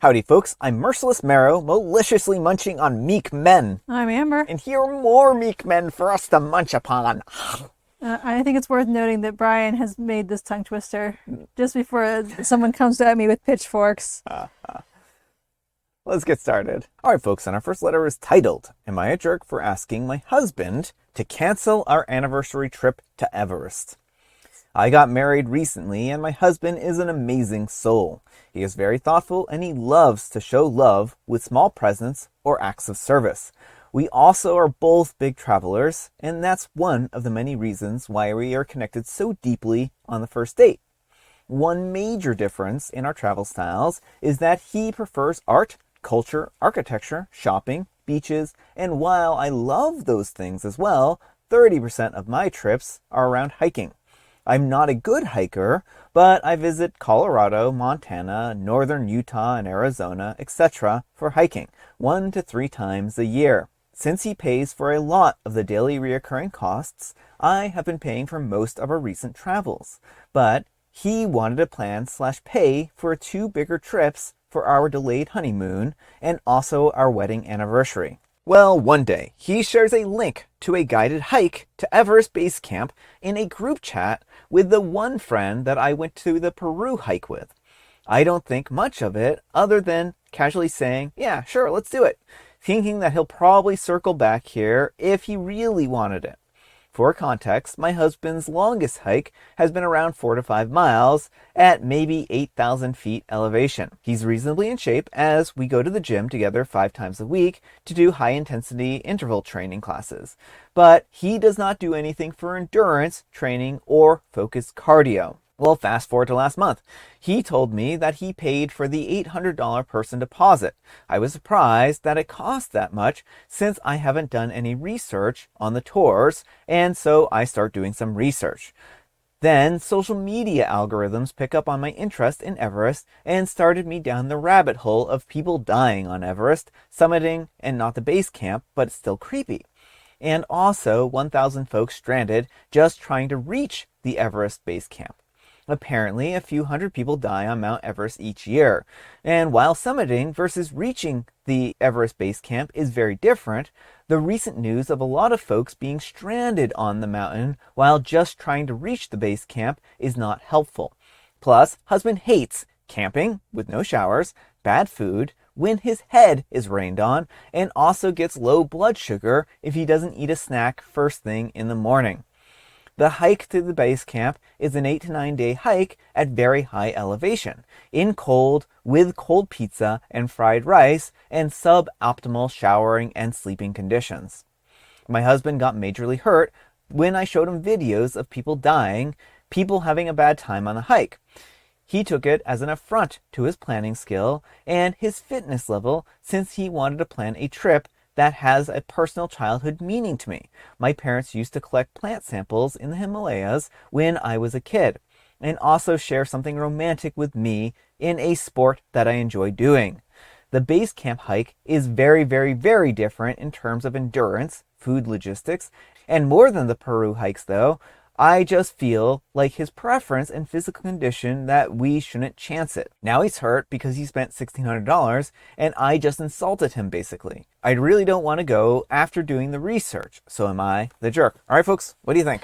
Howdy folks, I'm Merciless Marrow, maliciously munching on meek men. I'm Amber. And here are more meek men for us to munch upon. I think it's worth noting that Brian has made this tongue twister just before someone comes at me with pitchforks. Let's get started. Alright folks, and our first letter is titled, Am I a Jerk for Asking My Husband to Cancel Our Anniversary Trip to Everest? I got married recently and my husband is an amazing soul. He is very thoughtful and he loves to show love with small presents or acts of service. We also are both big travelers, and that's one of the many reasons why we are connected so deeply on the first date. One major difference in our travel styles is that he prefers art, culture, architecture, shopping, beaches, and while I love those things as well, 30% of my trips are around hiking. I'm not a good hiker, but I visit Colorado, Montana, northern Utah, and Arizona, etc. for hiking 1 to 3 times a year. Since he pays for a lot of the daily reoccurring costs, I have been paying for most of our recent travels. But he wanted to plan/pay for 2 bigger trips for our delayed honeymoon and also our wedding anniversary. Well, one day, he shares a link to a guided hike to Everest Base Camp in a group chat with the one friend that I went to the Peru hike with. I don't think much of it other than casually saying, yeah, sure, let's do it, thinking that he'll probably circle back here if he really wanted it. For context, my husband's longest hike has been around 4 to 5 miles at maybe 8,000 feet elevation. He's reasonably in shape as we go to the gym together 5 times a week to do high-intensity interval training classes. But he does not do anything for endurance training or focused cardio. Well, fast forward to last month. He told me that he paid for the $800 person deposit. I was surprised that it cost that much since I haven't done any research on the tours, and so I start doing some research. Then social media algorithms pick up on my interest in Everest and started me down the rabbit hole of people dying on Everest, summiting, and not the base camp, but still creepy. And also 1,000 folks stranded just trying to reach the Everest base camp. Apparently, a few hundred people die on Mount Everest each year. And while summiting versus reaching the Everest base camp is very different, the recent news of a lot of folks being stranded on the mountain while just trying to reach the base camp is not helpful. Plus, husband hates camping with no showers, bad food, when his head is rained on, and also gets low blood sugar if he doesn't eat a snack first thing in the morning. The hike to the base camp is an 8 to 9 day hike at very high elevation, in cold, with cold pizza and fried rice, and suboptimal showering and sleeping conditions. My husband got majorly hurt when I showed him videos of people dying, people having a bad time on the hike. He took it as an affront to his planning skill and his fitness level since he wanted to plan a trip that has a personal childhood meaning to me. My parents used to collect plant samples in the Himalayas when I was a kid, and also share something romantic with me in a sport that I enjoy doing. The base camp hike is very, very, very different in terms of endurance, food logistics, and more than the Peru hikes though, I just feel like his preference and physical condition that we shouldn't chance it. Now he's hurt because he spent $1,600 and I just insulted him basically. I really don't want to go after doing the research. So am I the jerk? All right, folks, what do you think?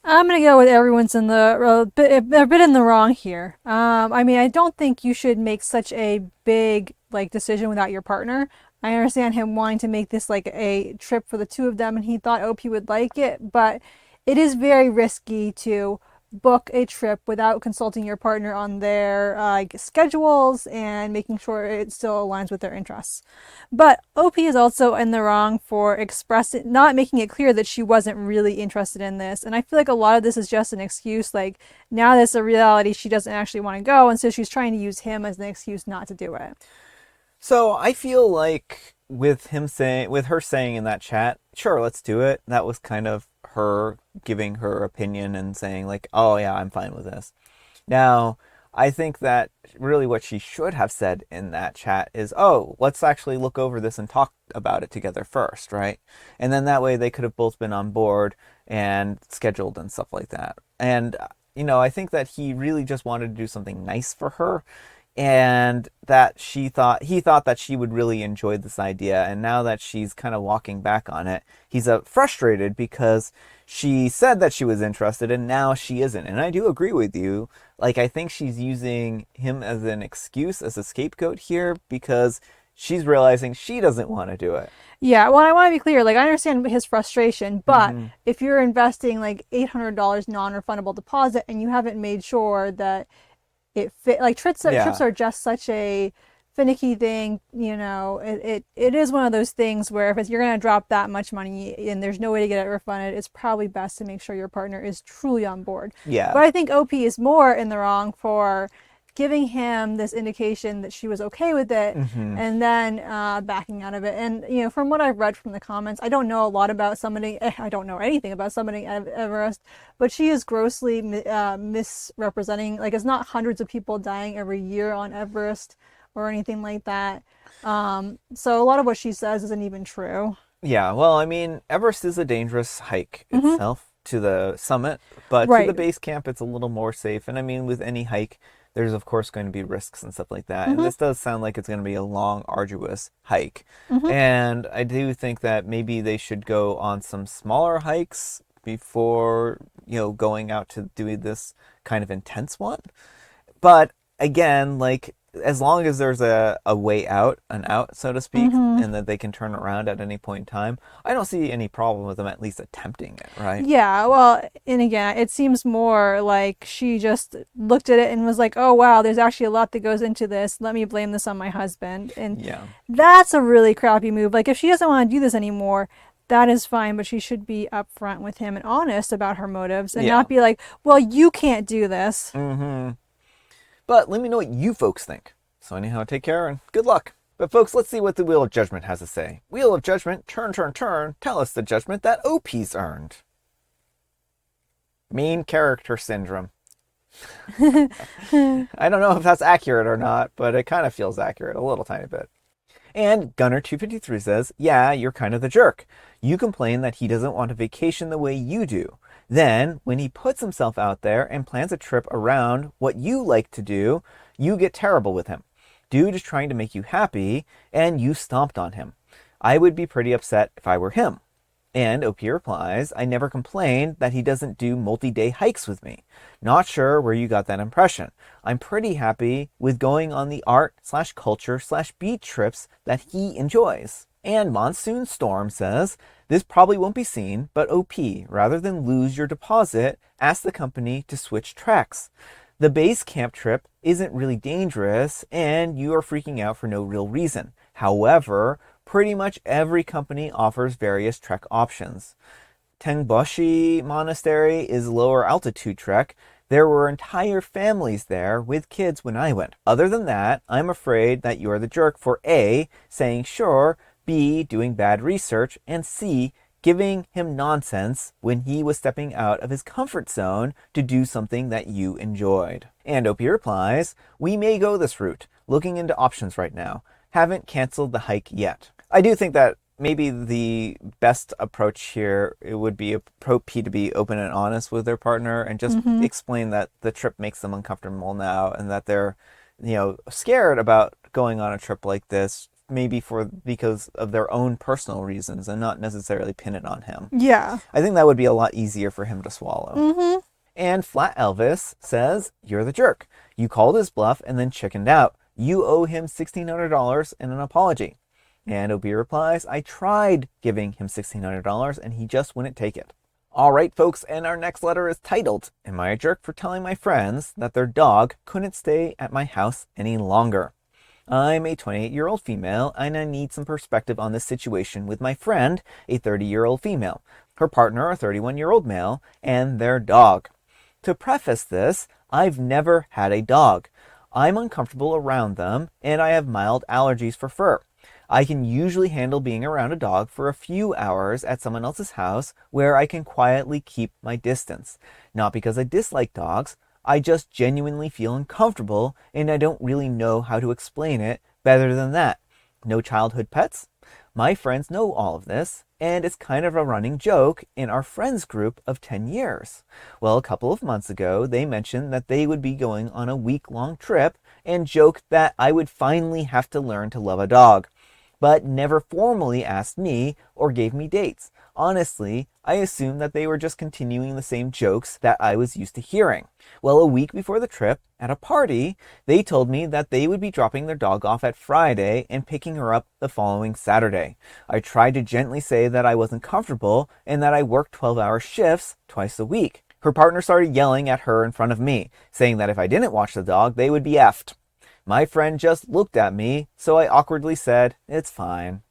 I'm gonna go with everyone's in the a bit in the wrong here. I don't think you should make such a big decision without your partner. I understand him wanting to make this like a trip for the two of them, and he thought OP would like it, but it is very risky to book a trip without consulting your partner on their schedules and making sure it still aligns with their interests. But OP is also in the wrong for not making it clear that she wasn't really interested in this. And I feel like a lot of this is just an excuse. Like now that's a reality, she doesn't actually want to go, and so she's trying to use him as an excuse not to do it. So I feel like with her saying in that chat, sure, let's do it, that was kind of her giving her opinion and saying like, oh yeah, I'm fine with this. Now, I think that really what she should have said in that chat is, oh, let's actually look over this and talk about it together first, right? And then that way they could have both been on board and scheduled and stuff like that. And, I think that he really just wanted to do something nice for her. and that he thought that she would really enjoy this idea, and now that she's kind of walking back on it, he's frustrated because she said that she was interested and now she isn't. And I do agree with you. Like, I think she's using him as an excuse, as a scapegoat here, because she's realizing she doesn't want to do it. Yeah, well, I want to be clear. Like, I understand his frustration, but Mm-hmm. if you're investing like $800 non-refundable deposit and you haven't made sure that it fit, like trips Yeah. are just such a finicky thing. You know, it is one of those things where if you're going to drop that much money and there's no way to get it refunded, it's probably best to make sure your partner is truly on board. Yeah. But I think OP is more in the wrong for giving him this indication that she was okay with it Mm-hmm. and then backing out of it. And, you know, from what I've read from the comments, I don't know a lot about somebody, I don't know anything about somebody at Everest, but she is grossly misrepresenting. Like, it's not hundreds of people dying every year on Everest or anything like that. So a lot of what she says isn't even true. Yeah, well, I mean, Everest is a dangerous hike Mm-hmm. itself to the summit, but to the Right. base camp, it's a little more safe. And I mean, with any hike, there's of course going to be risks and stuff like that. And Mm-hmm. this does sound like it's going to be a long, arduous hike. Mm-hmm. And I do think that maybe they should go on some smaller hikes before, going out to do this kind of intense one. But again, like, as long as there's a way out, an out, so to speak, Mm-hmm. and that they can turn around at any point in time, I don't see any problem with them at least attempting it, right? Yeah, well, and again, it seems more like she just looked at it and was like, oh, wow, there's actually a lot that goes into this. Let me blame this on my husband. And Yeah. that's a really crappy move. Like, if she doesn't want to do this anymore, that is fine, but she should be upfront with him and honest about her motives and Yeah. not be like, well, you can't do this. Mm-hmm. But let me know what you folks think. So anyhow, take care and good luck. But folks, let's see what the Wheel of Judgment has to say. Wheel of Judgment, turn, turn, turn. Tell us the judgment that OP's earned. Main character syndrome. I don't know if that's accurate or not, but it kind of feels accurate, a little tiny bit. And Gunner253 says, yeah, you're kind of the jerk. You complain that he doesn't want a vacation the way you do. Then, when he puts himself out there and plans a trip around what you like to do, you get terrible with him. Dude is trying to make you happy, and you stomped on him. I would be pretty upset if I were him. And OP replies, I never complained that he doesn't do multi-day hikes with me. Not sure where you got that impression. I'm pretty happy with going on the art/culture/beach trips that he enjoys. And Monsoon Storm says, this probably won't be seen, but OP, rather than lose your deposit, ask the company to switch tracks. The base camp trip isn't really dangerous, and you are freaking out for no real reason. However, pretty much every company offers various trek options. Tengboshi Monastery is lower altitude trek. There were entire families there with kids when I went. Other than that, I'm afraid that you're the jerk for A, saying sure, B, doing bad research, and C, giving him nonsense when he was stepping out of his comfort zone to do something that you enjoyed. And OP replies, we may go this route, looking into options right now. Haven't canceled the hike yet. I do think that maybe the best approach here, it would be pro P to be open and honest with their partner and just Mm-hmm. explain that the trip makes them uncomfortable now and that they're, scared about going on a trip like this, maybe because of their own personal reasons and not necessarily pin it on him. Yeah. I think that would be a lot easier for him to swallow. Mm-hmm. And Flat Elvis says, you're the jerk. You called his bluff and then chickened out. You owe him $1,600 and an apology. And OB replies, I tried giving him $1,600 and he just wouldn't take it. All right, folks, and our next letter is titled, Am I a Jerk for Telling My Friends That Their Dog Couldn't Stay at My House Any Longer? I'm a 28-year-old female, and I need some perspective on this situation with my friend, a 30-year-old female, her partner, a 31-year-old male, and their dog. To preface this, I've never had a dog. I'm uncomfortable around them, and I have mild allergies for fur. I can usually handle being around a dog for a few hours at someone else's house where I can quietly keep my distance. Not because I dislike dogs, I just genuinely feel uncomfortable and I don't really know how to explain it better than that. No childhood pets? My friends know all of this, and it's kind of a running joke in our friends group of 10 years. Well, a couple of months ago, they mentioned that they would be going on a week-long trip, and joked that I would finally have to learn to love a dog, but never formally asked me or gave me dates. Honestly, I assumed that they were just continuing the same jokes that I was used to hearing. Well, a week before the trip, at a party, they told me that they would be dropping their dog off at Friday and picking her up the following Saturday. I tried to gently say that I wasn't comfortable and that I worked 12-hour shifts twice a week. Her partner started yelling at her in front of me, saying that if I didn't watch the dog, they would be effed. My friend just looked at me, so I awkwardly said, "It's fine."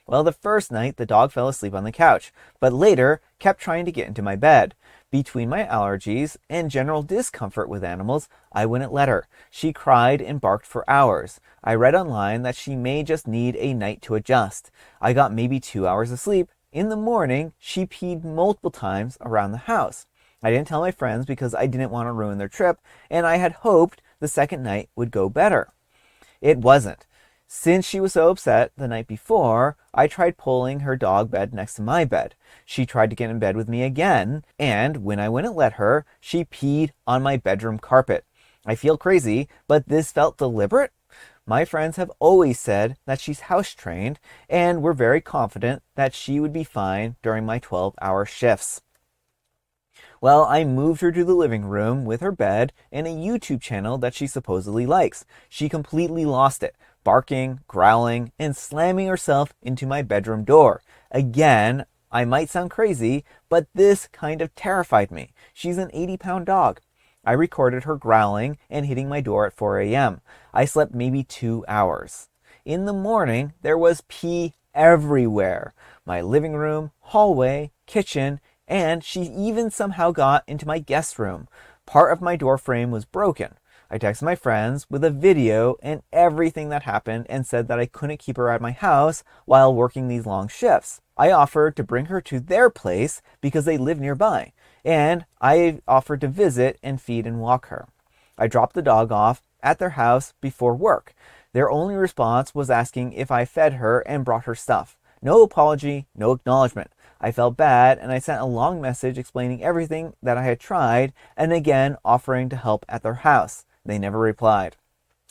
Well, the first night, the dog fell asleep on the couch, but later kept trying to get into my bed. Between my allergies and general discomfort with animals, I wouldn't let her. She cried and barked for hours. I read online that she may just need a night to adjust. I got maybe 2 hours of sleep. In the morning, she peed multiple times around the house. I didn't tell my friends because I didn't want to ruin their trip, and I had hoped the second night would go better. It wasn't. Since she was so upset the night before, I tried pulling her dog bed next to my bed. She tried to get in bed with me again, and when I wouldn't let her, she peed on my bedroom carpet. I feel crazy, but this felt deliberate. My friends have always said that she's house trained, and were very confident that she would be fine during my 12-hour shifts. Well, I moved her to the living room with her bed and a YouTube channel that she supposedly likes. She completely lost it, barking, growling, and slamming herself into my bedroom door. Again, I might sound crazy, but this kind of terrified me. She's an 80-pound dog. I recorded her growling and hitting my door at 4 a.m. I slept maybe 2 hours. In the morning, there was pee everywhere. My living room, hallway, kitchen, and she even somehow got into my guest room. Part of my door frame was broken. I texted my friends with a video and everything that happened and said that I couldn't keep her at my house while working these long shifts. I offered to bring her to their place because they live nearby, and I offered to visit and feed and walk her. I dropped the dog off at their house before work. Their only response was asking if I fed her and brought her stuff. No apology, no acknowledgement. I felt bad, and I sent a long message explaining everything that I had tried, and again offering to help at their house. They never replied.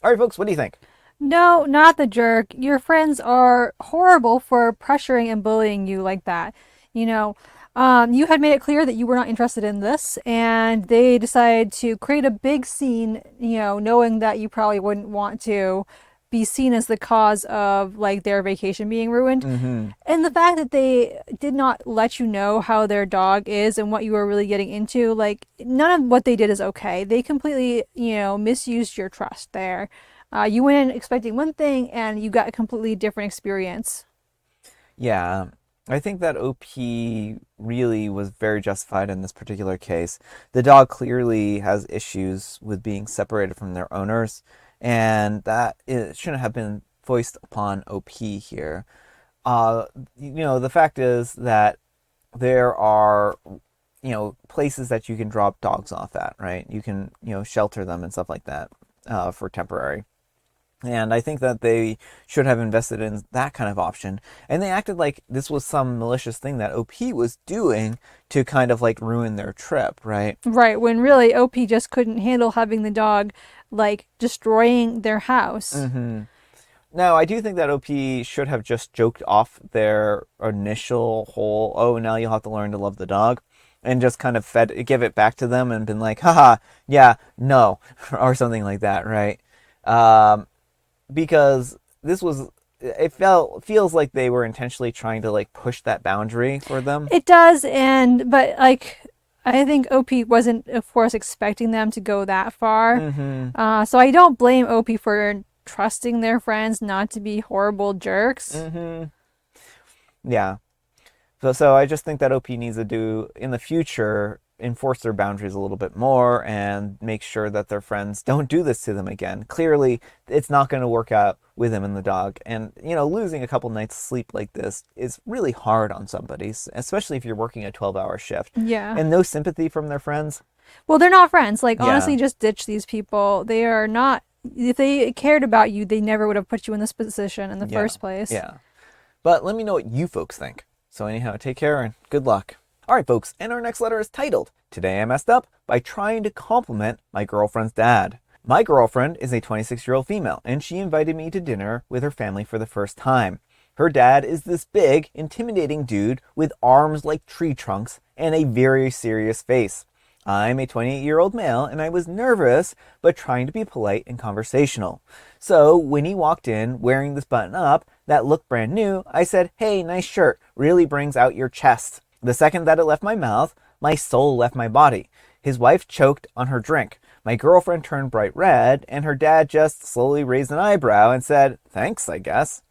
All right, folks, what do you think? No, not the jerk. Your friends are horrible for pressuring and bullying you like that. You know, you had made it clear that you were not interested in this, and they decided to create a big scene, knowing that you probably wouldn't want to be seen as the cause of like their vacation being ruined. Mm-hmm. And the fact that they did not let you know how their dog is and what you were really getting into, like none of what they did is okay. They completely, misused your trust there. You went in expecting one thing and you got a completely different experience. Yeah, I think that OP really was very justified in this particular case. The dog clearly has issues with being separated from their owners, and that it shouldn't have been foisted upon OP here. The fact is that there are, places that you can drop dogs off at, right? You can, shelter them and stuff like that for temporary. And I think that they should have invested in that kind of option. And they acted like this was some malicious thing that OP was doing to kind of like ruin their trip, right? Right, when really OP just couldn't handle having the dog like destroying their house. Mm-hmm. Now, I do think that OP should have just joked off their initial whole, "Oh, now you'll have to learn to love the dog," and just kind of give it back to them and been like, "Haha, yeah, no," or something like that, right? Because feels like they were intentionally trying to like push that boundary for them. It does, but like I think OP wasn't, of course, expecting them to go that far. Mm-hmm. So I don't blame OP for trusting their friends not to be horrible jerks. Mm-hmm. Yeah. So I just think that OP needs to do in the future, enforce their boundaries a little bit more and make sure that their friends don't do this to them again. Clearly, it's not going to work out with them and the dog. And, losing a couple nights of sleep like this is really hard on somebody, especially if you're working a 12-hour shift. Yeah. And no sympathy from their friends. Well, they're not friends. Like, Yeah. honestly, just ditch these people. They are not, if they cared about you, they never would have put you in this position in the first place. Yeah. But let me know what you folks think. So anyhow, take care and good luck. All right, folks, and our next letter is titled, "Today I Messed Up by Trying to Compliment My Girlfriend's Dad." My girlfriend is a 26-year-old female, and she invited me to dinner with her family for the first time. Her dad is this big, intimidating dude with arms like tree trunks and a very serious face. I'm a 28-year-old male, and I was nervous, but trying to be polite and conversational. So when he walked in wearing this button up that looked brand new, I said, "Hey, nice shirt, really brings out your chest." The second that it left my mouth, my soul left my body. His wife choked on her drink. My girlfriend turned bright red, and her dad just slowly raised an eyebrow and said, "Thanks, I guess."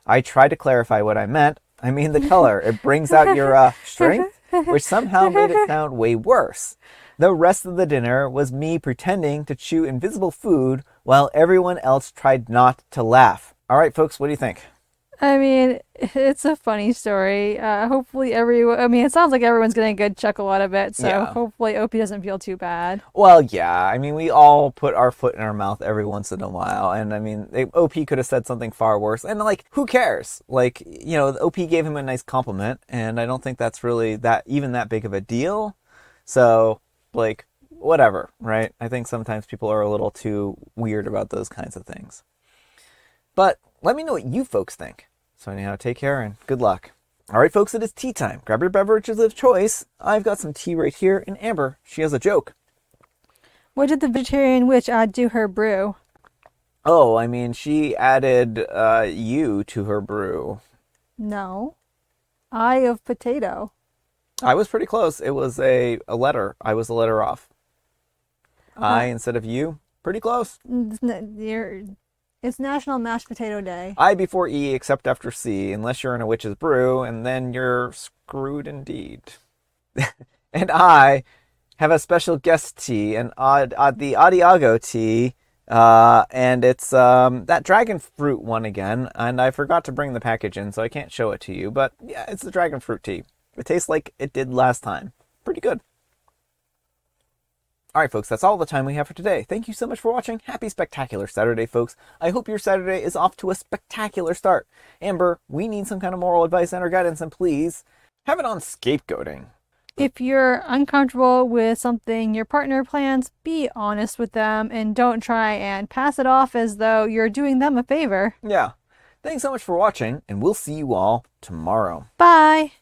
I tried to clarify what I meant. I mean the color. It brings out your strength, which somehow made it sound way worse. The rest of the dinner was me pretending to chew invisible food while everyone else tried not to laugh. All right, folks, what do you think? I mean, it's a funny story. Hopefully it sounds like everyone's getting a good chuckle out of it, so Yeah. hopefully Opie doesn't feel too bad. Well, yeah. I mean, we all put our foot in our mouth every once in a while. And I mean, OP could have said something far worse. And like, who cares? Like, OP gave him a nice compliment. And I don't think that's really that big of a deal. So, like, whatever, right? I think sometimes people are a little too weird about those kinds of things. But let me know what you folks think. So anyhow, take care and good luck. All right, folks, it is tea time. Grab your beverages of choice. I've got some tea right here. And Amber, she has a joke. What did the vegetarian witch add to her brew? Oh, I mean, she added you to her brew. No. Eye of potato. I was pretty close. It was a letter. I was a letter off. I instead of you. Pretty close. It's National Mashed Potato Day. I before E except after C, unless you're in a witch's brew, and then you're screwed indeed. And I have a special guest tea, the Adiago tea, and it's that dragon fruit one again, and I forgot to bring the package in, so I can't show it to you, but yeah, it's the dragon fruit tea. It tastes like it did last time. Pretty good. All right, folks, that's all the time we have for today. Thank you so much for watching. Happy Spectacular Saturday, folks. I hope your Saturday is off to a spectacular start. Amber, we need some kind of moral advice and or guidance, and please have it on scapegoating. If you're uncomfortable with something your partner plans, be honest with them and don't try and pass it off as though you're doing them a favor. Yeah. Thanks so much for watching, and we'll see you all tomorrow. Bye!